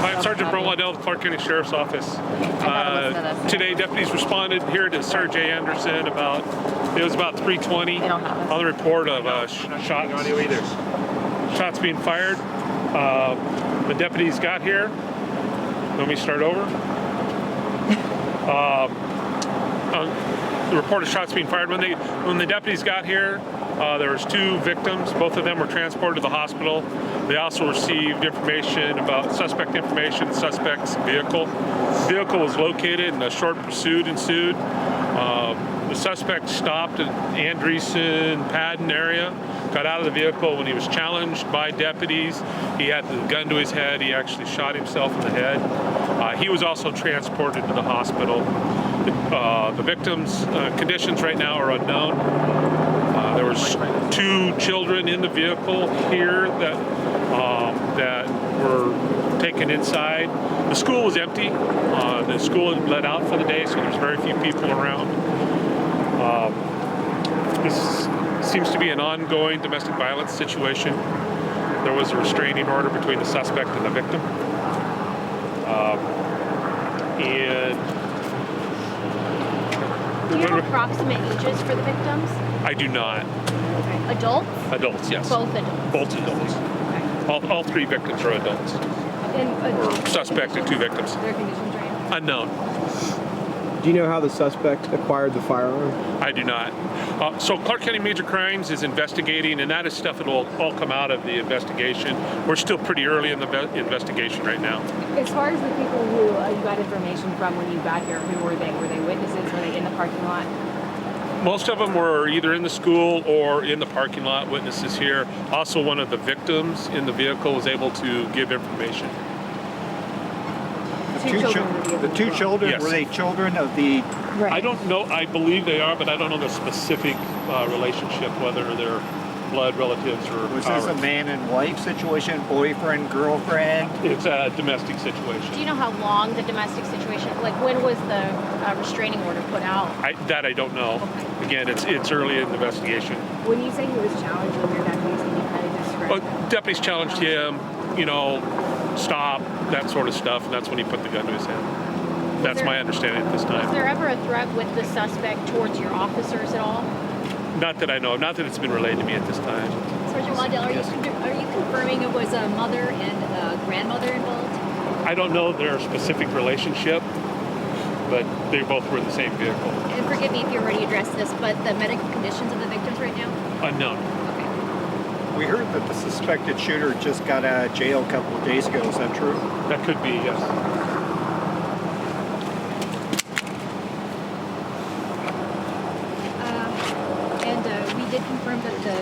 I'm Sergeant Brent Waddell, the Clark County Sheriff's Office. Today, deputies responded here to Sarge A. Anderson it was about 3:20 on the report of shots being fired. The deputies got here. Let me start over. The report of shots being fired. When the deputies got here, there was 2 victims. Both of them were transported to the hospital. They also received information about suspect's vehicle. The vehicle was located and a short pursuit ensued. The suspect stopped at Andreessen Padden area, got out of the vehicle. When he was challenged by deputies, he had the gun to his head. He actually shot himself in the head. He was also transported to the hospital. The victim's conditions right now are unknown. There was 2 children in the vehicle here that were taken inside. The school was empty. The school had let out for the day, so there's very few people around. This seems to be an ongoing domestic violence situation. There was a restraining order between the suspect and the victim. Do you have approximate ages for the victims? I do not. Okay. Adults? Adults, yes. Both adults? Both adults. Okay. All 3 victims are adults. Or suspected 2 victims. Their conditions right now? Unknown. Do you know how the suspect acquired the firearm? I do not. So Clark County Major Crimes is investigating, and that is stuff that will all come out of the investigation. We're still pretty early in the investigation right now. As far as the people who you got information from when you got here, who were they? Were they witnesses? Were they in the parking lot? Most of them were either in the school or in the parking lot, witnesses here. Also, one of the victims in the vehicle was able to give information. The 2 children, yes. Were they children of the... Right. I don't know, I believe they are, but I don't know the specific relationship, whether they're blood relatives or... Was this a man and wife situation, boyfriend, girlfriend? It's a domestic situation. Do you know how long the domestic situation, like when was the restraining order put out? That I don't know. Okay. Again, it's early in the investigation. When you say he was challenged with your deputies, can you kind of describe that? Deputies challenged him, stop, that sort of stuff, and that's when he put the gun to his head. That's my understanding at this time. Was there ever a threat with the suspect towards your officers at all? Not that I know of. Not that it's been relayed to me at this time. Sergeant Waddell, are you confirming it was a mother and a grandmother involved? I don't know their specific relationship, but they both were in the same vehicle. And forgive me if you already addressed this, but the medical conditions of the victims right now? Unknown. Okay. We heard that the suspected shooter just got out of jail a couple of days ago. Is that true? That could be, yes. We did confirm that the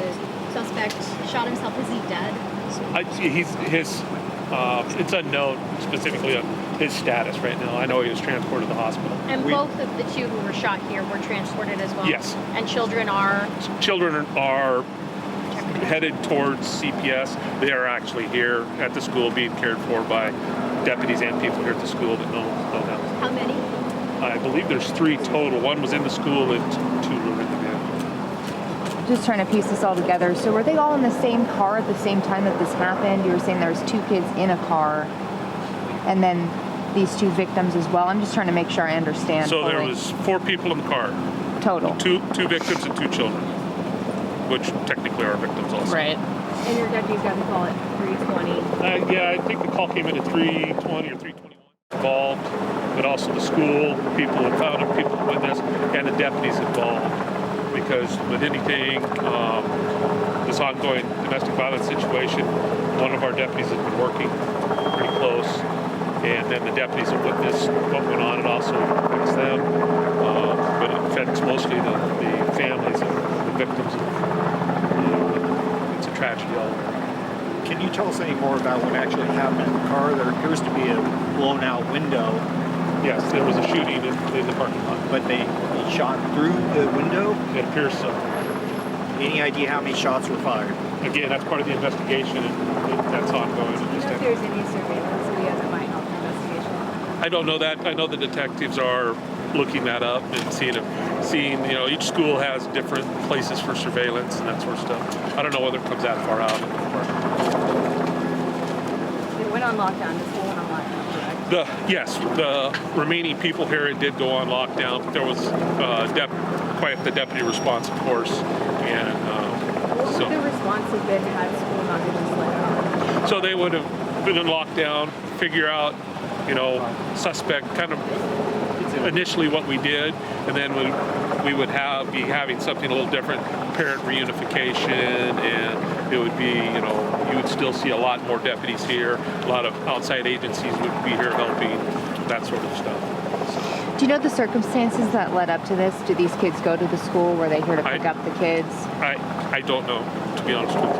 suspect shot himself. Is he dead? It's unknown specifically on his status right now. I know he was transported to the hospital. And both of the 2 who were shot here were transported as well? Yes. And children are headed towards CPS. They are actually here at the school being cared for by deputies and people here at the school that know them. How many? I believe there's 3 total. 1 was in the school and 2 were in the vehicle. Just trying to piece this all together. So were they all in the same car at the same time that this happened? You were saying there was 2 kids in a car, and then these 2 victims as well. I'm just trying to make sure I understand. So fully. there was 4 people in the car. Total. Two victims and 2 children, which technically are victims also. Right. And your deputies got the call at 3:20. Yeah, I think the call came in at 3:20 or 3:21. Involved, but also the school, people that found it, people that witnessed, and the deputies involved. Because with anything, this ongoing domestic violence situation, one of our deputies has been working pretty close, and then the deputies have witnessed what went on and also affects them, but it affects mostly the families of the victims. It's a tragedy all around. Can you tell us any more about what actually happened in the car? There appears to be a blown out window. Yes, there was a shooting in the parking lot. But he shot through the window? It appears so. Any idea how many shots were fired? Again, that's part of the investigation, and that's ongoing. Do you know if there's any surveillance we as a might help the investigation? I don't know that. I know the detectives are looking that up and seeing, each school has different places for surveillance and that sort of stuff. I don't know whether it comes that far out. It went on lockdown. The school went on lockdown. The remaining people here did go on lockdown. There was quite the deputy response, of course, and What would the response have been had school not been just let out? so they would have been in lockdown, figure out, suspect kind of initially what we did, and then we would be having something a little different, parent reunification, and it would be, you would still see a lot more deputies here, a lot of outside agencies would be here helping, that sort of stuff. Do you know the circumstances that led up to this? Do these kids go to the school? Were they here to pick up the kids? I don't know, to be honest with you.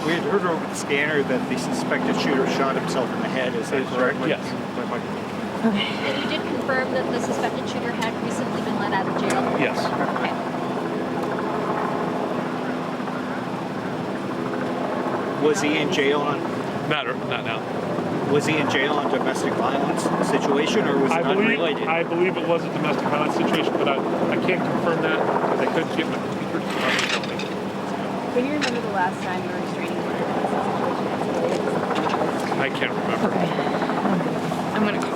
We had heard over the scanner that the suspected shooter shot himself in the head. Is that correct? Yes. And you did confirm that the suspected shooter had recently been let out of jail? Yes. Okay. Was he in jail on? Not now. Was he in jail on domestic violence situation, or was it unrelated? I believe it was a domestic violence situation, but I can't confirm that because I couldn't get my computer to tell me. Can you remember the last time you were restraining order in this situation? I can't remember. Okay. I'm gonna call